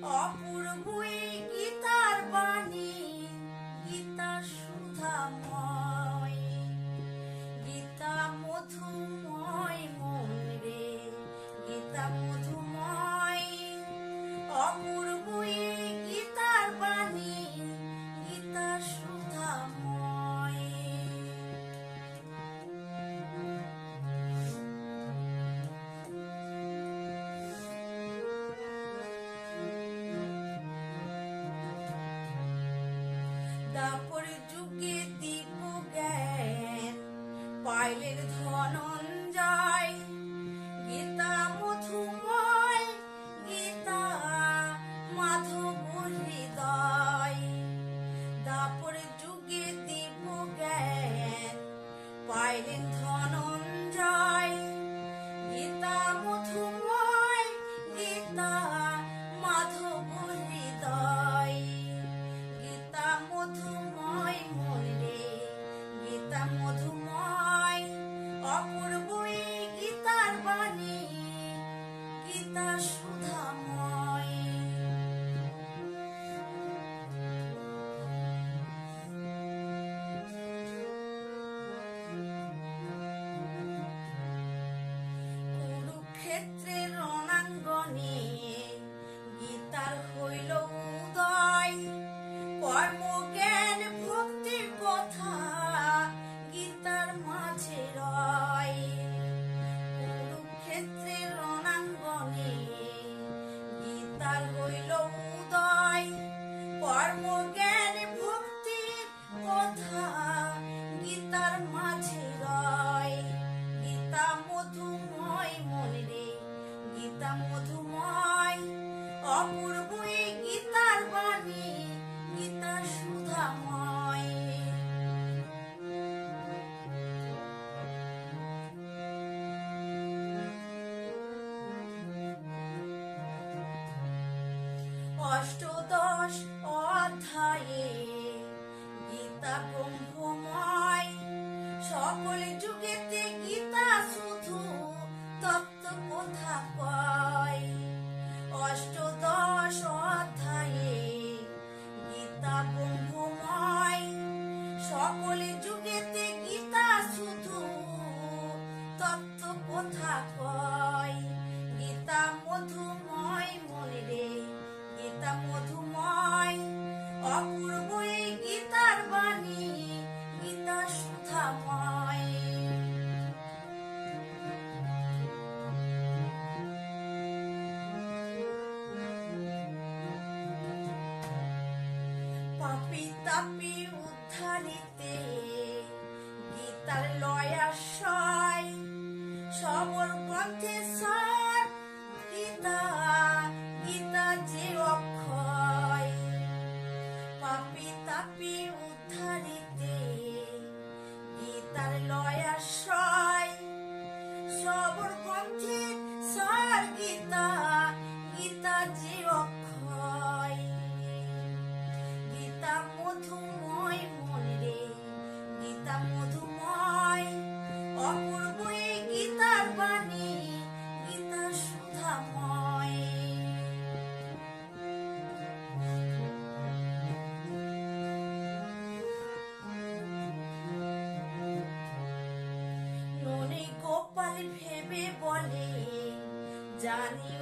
অপূর্বই গীতার বাণী, গীতা সুধাময়, গীতা মধুময় মন রে, গীতা মধুময়। অপূর্বই গীতার বাণী, গীতা সুধাময়। দাপর যুগে দীপ জ্ঞান পাইলেন ধনঞ্জয়, গীতা মধুময়, গীতা মাধব হৃদয়। দাপর যুগে দীপ জ্ঞান পাইলেন ধনঞ্জয়, গীতা মধুময়, গীতা মাধব হৃদয়। গীতা মধুময় মন রে, গীতা মধুময়। অপূর্বই গীতার বাণী, গীতা সুধাময়। কুরুক্ষেত্রের রণাঙ্গনে গীতার হইল উদয়, কর্মজ্ঞান ভক্তির কথা গীতার মাঝে রয়। কুরুক্ষেত্রের রণাঙ্গনে গীতার হইল উদয়, কর্মজ্ঞান ভক্তির কথা গীতার মাঝে রয়। গীতা মধুময় মন রে, গীতা মধুময়। অপূর্বই গীতার বাণী, গীতা সুধাময়। অষ্টদশ অধ্যায়ে গীতা ব্রহ্মময়, সকল যুগেতে গীতা শুধু তত্ত্ব কথা কয়। অষ্টদশ অধ্যায়ে গীতা ব্রহ্মময়, সকল যুগেতে গীতা শুধু তত্ত্ব কথা কয়। গীতা মধুময় মন রে, গীতা মধুময়। অপূর্বই গীতার বাণী, গীতা সুধাময়। পাপী তাপী উদ্ধারিতে গীতার লয়াশয়, সবর পথে সার গীতা, গীতা যে অক্ষয়। পাপী তাপী উদ্ধারিতে গীতার লয়াশয়, সবর পথে সার গীতা, গীতা যে অক্ষয়। গীতা মধুময় মন রে, গীতা মধুময়। অপূর্বই গীতার বাণী, গীতা সুধাময়। ননী গোপাল ভেবে বলে, জানি